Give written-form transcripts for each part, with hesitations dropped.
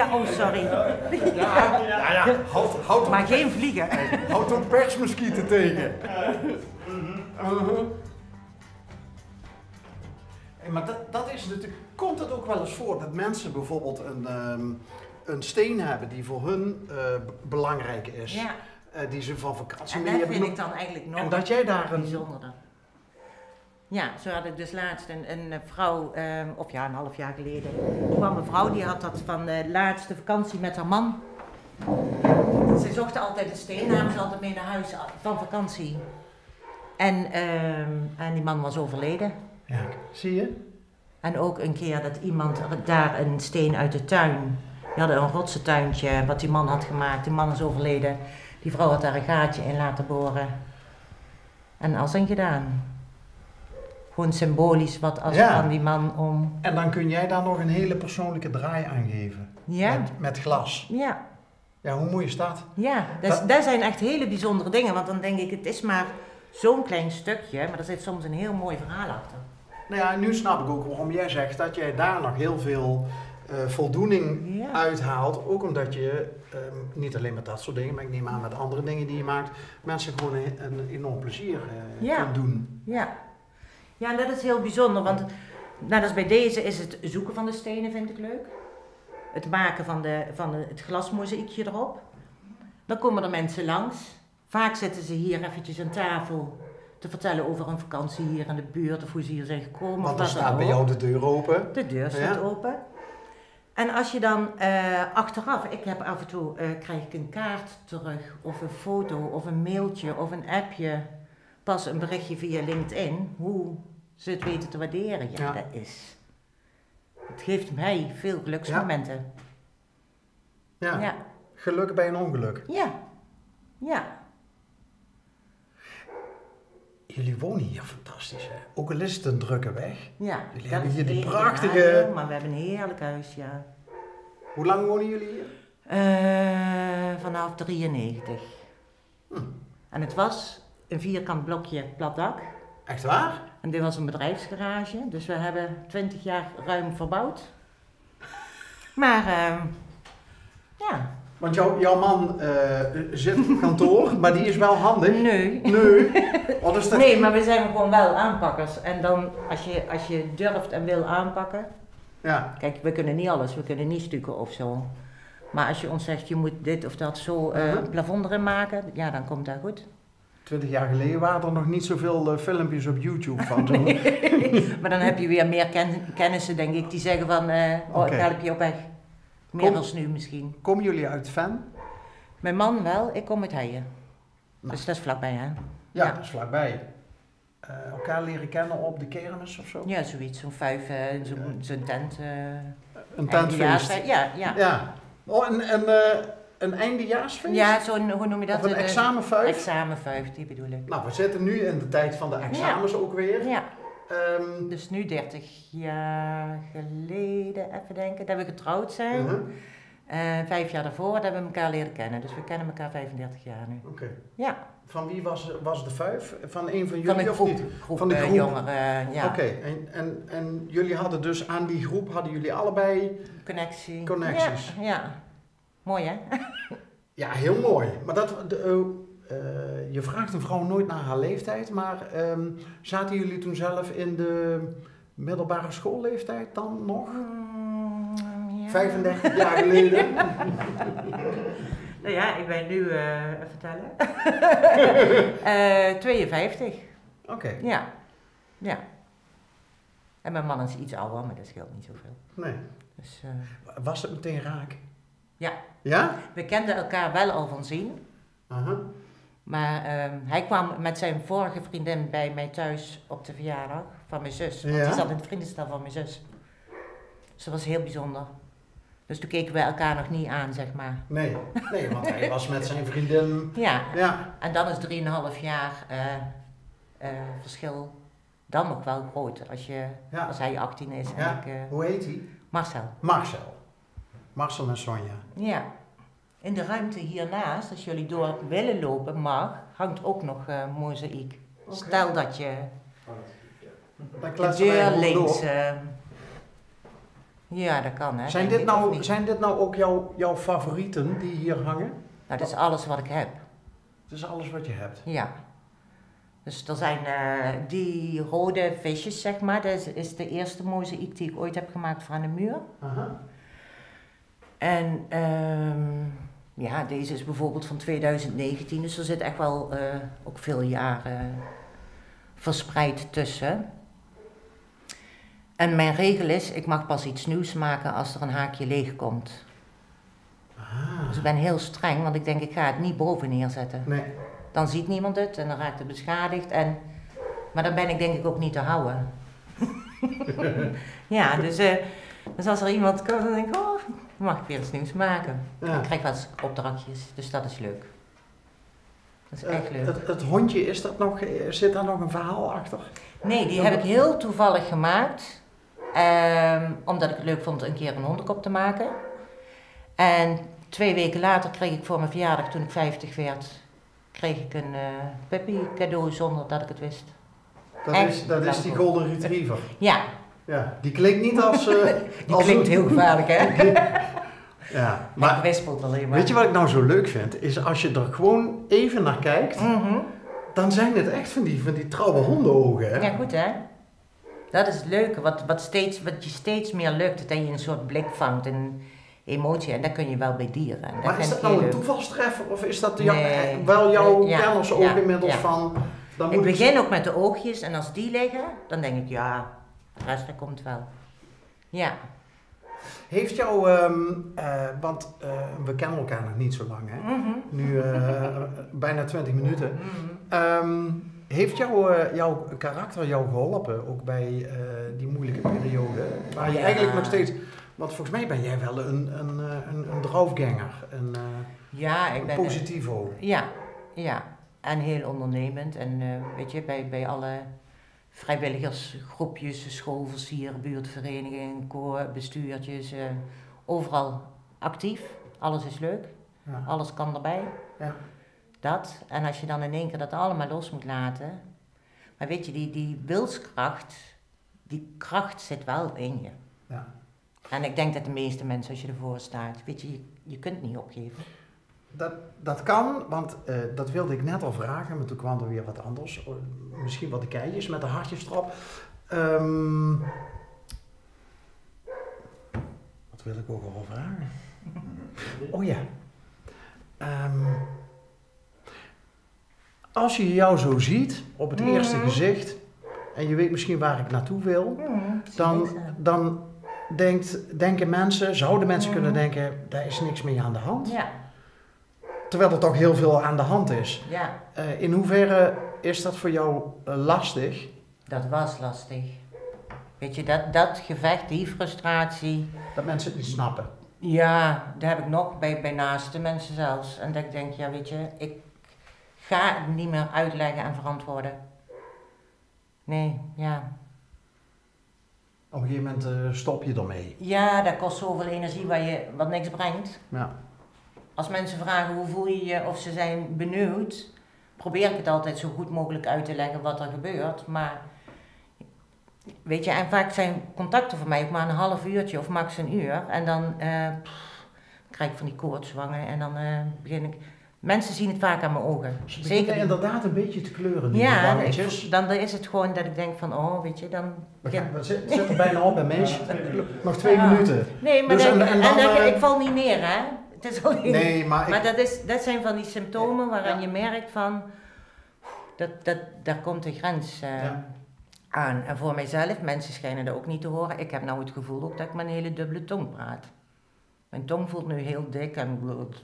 Ja, oh sorry. Ja, houd Maar geen vliegen. Houd een persmuskieten tegen. Hey, maar dat is natuurlijk. Komt het ook wel eens voor dat mensen bijvoorbeeld een steen hebben die voor hun belangrijk is? Ja. Die ze van vakantie En mee dat hebben. vind ik dan eigenlijk nog En dat jij daar een. bijzonderder. Ja, zo had ik dus laatst een vrouw, of ja, een half jaar geleden, kwam een vrouw die had dat van de laatste vakantie met haar man. Ze zochten altijd een steen, namen ze altijd mee naar huis van vakantie. En die man was overleden. Ja, zie je? En ook een keer dat iemand daar een steen uit de tuin, die hadden een rotsentuintje wat die man had gemaakt, die man is overleden. Die vrouw had daar een gaatje in laten boren. En as in gedaan. Gewoon symbolisch wat als van die man om. En dan kun jij daar nog een hele persoonlijke draai aan geven. Ja. Met glas. Ja. Ja, hoe mooi is dat? Ja, dat zijn echt hele bijzondere dingen. Want dan denk ik, het is maar zo'n klein stukje, maar er zit soms een heel mooi verhaal achter. Nou ja, nu snap ik ook waarom jij zegt dat jij daar nog heel veel voldoening uithaalt. Ook omdat je, niet alleen met dat soort dingen, maar ik neem aan met andere dingen die je maakt, mensen gewoon een enorm plezier kunt doen. Ja. Ja, en dat is heel bijzonder, want net als bij deze is het zoeken van de stenen vind ik leuk. Het maken van het glasmozaïekje erop. Dan komen er mensen langs. Vaak zitten ze hier eventjes aan tafel te vertellen over een vakantie hier in de buurt of hoe ze hier zijn gekomen. Want er staat bij jou de deur open. De deur staat open. En als je dan achteraf, ik heb af en toe, krijg ik een kaart terug of een foto of een mailtje of een appje, pas een berichtje via LinkedIn, hoe ze het weten te waarderen. Ja, dat is. Het geeft mij veel geluksmomenten. Ja. Geluk bij een ongeluk. Ja. Jullie wonen hier fantastisch, hè? Ook al is het een drukke weg. Ja. Jullie hebben hier die prachtige. Nadeel, maar we hebben een heerlijk huis, ja. Hoe lang wonen jullie hier? Vanaf 93. En het was een vierkant blokje plat dak. Echt waar? En dit was een bedrijfsgarage, dus we hebben 20 jaar ruim verbouwd. Maar ja. Want jouw man zit op kantoor, maar die is wel handig. Nee. Wat is dat? Nee, maar we zijn gewoon wel aanpakkers. En dan, als je durft en wil aanpakken. Ja. Kijk, we kunnen niet alles, we kunnen niet stukken of zo. Maar als je ons zegt, je moet dit of dat zo plafond erin maken, ja, dan komt dat goed. 20 jaar geleden waren er nog niet zoveel filmpjes op YouTube van. Zo. Maar dan heb je weer meer kennissen, denk ik, die zeggen van, ik help je op weg. Meer dan nu misschien. Komen jullie uit Venn? Mijn man wel, ik kom uit Heijen. Nou. Dus dat is vlakbij, hè? Ja, dat is vlakbij. Elkaar leren kennen op de kermis of zo? Ja, zoiets. Zo'n 5, zo'n tent. Een tentfeest? Ja. Oh, een eindejaarsfeest? Ja, zo'n, hoe noem je dat? Of een examenfuif? Examenfuif, die bedoel ik. Nou, we zitten nu in de tijd van de examens ook weer. Ja. Dus nu 30 jaar geleden, even denken, dat we getrouwd zijn. 5 jaar daarvoor dat we elkaar leren kennen. Dus we kennen elkaar 35 jaar nu. Oké. Ja. Van wie was de vuif? Van een van jullie van de groep, of niet? Van de groep jongeren, ja. Oké. En jullie hadden dus aan die groep, hadden jullie allebei connecties? Ja. Mooi hè? Ja, heel mooi. Maar je vraagt een vrouw nooit naar haar leeftijd, maar zaten jullie toen zelf in de middelbare schoolleeftijd dan nog? 35 jaar geleden? Nou ja, ik ben nu, vertellen, 52. Oké. Ja. En mijn man is iets ouder, maar dat scheelt niet zoveel. Nee. Dus, was het meteen raak? Ja. Ja? We kenden elkaar wel al van zien. Maar hij kwam met zijn vorige vriendin bij mij thuis op de verjaardag van mijn zus. Want die zat in het vriendenstel van mijn zus. Dus dat was heel bijzonder. Dus toen keken we elkaar nog niet aan, zeg maar. Nee, want hij was met zijn vriendin. Ja. En dan is 3,5 jaar verschil dan nog wel groot. Als hij 18 is. En hoe heet hij? Marcel en Sonja. Ja. In de ruimte hiernaast, als jullie door willen lopen, hangt ook nog mozaïek. Okay. Stel dat je de deur links... Ja, dat kan hè. Zijn dit nou ook jouw favorieten die hier hangen? Nou, dat is alles wat ik heb. Dat is alles wat je hebt? Ja. Dus er zijn die rode visjes, zeg maar. Dat is de eerste mozaïek die ik ooit heb gemaakt voor aan de muur. Aha. En ja, deze is bijvoorbeeld van 2019. Dus er zit echt wel ook veel jaren verspreid tussen. En mijn regel is, ik mag pas iets nieuws maken als er een haakje leeg komt. Ah. Dus ik ben heel streng, want ik denk, ik ga het niet boven neerzetten. Nee. Dan ziet niemand het en dan raakt het beschadigd. Maar dan ben ik denk ik ook niet te houden. Ja, dus als er iemand komt, dan denk ik, oh, dan mag ik weer iets nieuws maken. Ja. Ik krijg wel eens opdrachtjes, dus dat is leuk. Dat is echt leuk. Het hondje, zit daar nog een verhaal achter? Nee, die heb ik heel toevallig gemaakt. Omdat ik het leuk vond een keer een hondenkop te maken. En 2 weken later kreeg ik voor mijn verjaardag, toen ik 50 werd, kreeg ik een puppy cadeau zonder dat ik het wist. Dat is die Golden Retriever. Ja. Ja, die klinkt niet als... Die klinkt heel gevaarlijk, hè? Ja, maar ik wispelt alleen maar. weet je wat ik nou zo leuk vind? Is als je er gewoon even naar kijkt, dan zijn het echt van die trouwe hondenogen, hè? Ja, goed hè? Dat is het leuke, wat je steeds meer lukt, dat je een soort blik vangt, een emotie, en dat kun je wel bij dieren. En maar is dat nou een toevalstreffer, of is dat Nee. wel jouw kennis ook inmiddels van... Ik begin ook met de oogjes, en als die liggen, dan denk ik, ja, de rest dat komt wel. Ja. Heeft jou, want we kennen elkaar nog niet zo lang, hè? Nu bijna 20 minuten. Heeft jouw karakter jou geholpen, ook bij die moeilijke periode? Waar je eigenlijk nog steeds... Want volgens mij ben jij wel een draufganger, een positivo. Ja. En heel ondernemend. En weet je, bij alle vrijwilligersgroepjes, schoolversier, buurtverenigingen, koor, bestuurtjes, overal actief. Alles is leuk. Ja. Alles kan erbij. Ja. Dat. En als je dan in één keer dat allemaal los moet laten. Maar weet je, die wilskracht, die kracht zit wel in je. Ja. En ik denk dat de meeste mensen, als je ervoor staat, weet je kunt niet opgeven. Dat kan, want dat wilde ik net al vragen, maar toen kwam er weer wat anders. Misschien wat de keitjes met de hartjes erop. Wat wil ik ook al vragen? Oh ja. Als je jou zo ziet, op het eerste gezicht, en je weet misschien waar ik naartoe wil, dan denken mensen, zouden mensen kunnen denken, daar is niks mee aan de hand. Ja. Terwijl er toch heel veel aan de hand is. Ja. In hoeverre is dat voor jou lastig? Dat was lastig. Weet je, dat gevecht, die frustratie. Dat mensen het niet snappen. Ja, dat heb ik nog bij naaste mensen zelfs. En dat ik denk, ja weet je, ik ga het niet meer uitleggen en verantwoorden. Nee, ja. Op een gegeven moment stop je ermee. Ja, dat kost zoveel energie wat niks brengt. Ja. Als mensen vragen hoe voel je je of ze zijn benieuwd, probeer ik het altijd zo goed mogelijk uit te leggen wat er gebeurt. Maar weet je, en vaak zijn contacten voor mij ook maar een half uurtje of max een uur. En dan krijg ik van die koortswangen en dan begin ik... Mensen zien het vaak aan mijn ogen. Ze beginnen inderdaad een beetje te kleuren, die wangetjes. Dan is het gewoon dat ik denk van, oh, weet je, dan... We zitten bijna op bij mensen. Nog 2 minuten. Nee, maar dus ik val niet neer, hè. Het is alleen, nee, maar dat zijn van die symptomen waaraan je merkt van, daar komt de grens aan. En voor mijzelf, mensen schijnen dat ook niet te horen, ik heb nou het gevoel ook dat ik met een hele dubbele tong praat. Mijn tong voelt nu heel dik en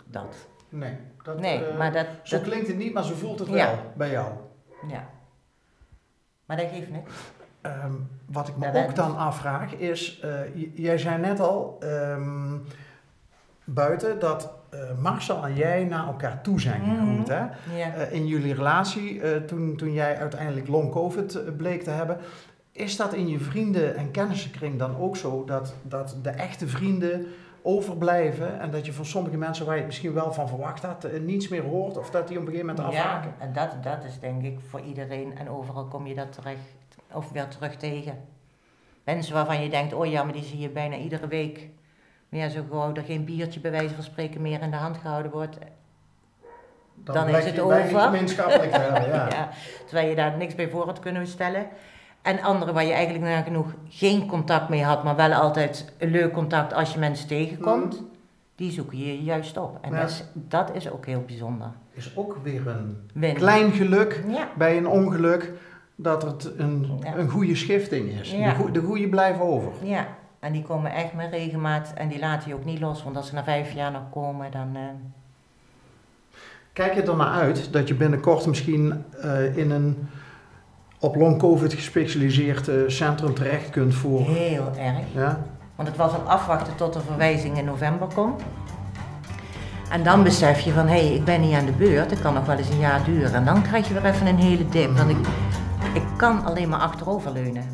dat. Nee, maar zo klinkt het niet, maar zo voelt het wel bij jou. Ja, maar dat geeft niks. Wat ik me ook dan afvraag is, jij zei net al buiten dat Marcel en jij naar elkaar toe zijn gegroeid. Hè? Ja. In jullie relatie, toen jij uiteindelijk long covid bleek te hebben. Is dat in je vrienden- en kennissenkring dan ook zo dat de echte vrienden overblijven en dat je van sommige mensen waar je het misschien wel van verwacht had niets meer hoort of dat die op een gegeven moment afhaken? Ja, en dat is denk ik voor iedereen en overal kom je dat terecht of weer terug tegen. Mensen waarvan je denkt, oh ja, maar die zie je bijna iedere week. Maar ja, zo gauw er geen biertje bij wijze van spreken meer in de hand gehouden wordt, dan is het over. Gemeenschappelijk hebben, ja. Ja, terwijl je daar niks bij voor had kunnen stellen. En anderen waar je eigenlijk nagenoeg geen contact mee had, maar wel altijd een leuk contact als je mensen tegenkomt, die zoeken je juist op. En Ja. dat is ook heel bijzonder. Is ook weer een Win. klein geluk Ja. bij een ongeluk, dat het een goede schifting is. Ja. De goede blijven over. Ja, en die komen echt met regelmaat en die laten je ook niet los, want als ze na 5 jaar nog komen, dan... Kijk je er naar uit dat je binnenkort misschien in een op long-covid gespecialiseerd centrum terecht kunt voor... Heel erg. Ja? Want het was al afwachten tot de verwijzing in november komt. En dan besef je van, hé, ik ben niet aan de beurt, het kan nog wel eens een jaar duren. En dan krijg je weer even een hele dip, want ik kan alleen maar achteroverleunen.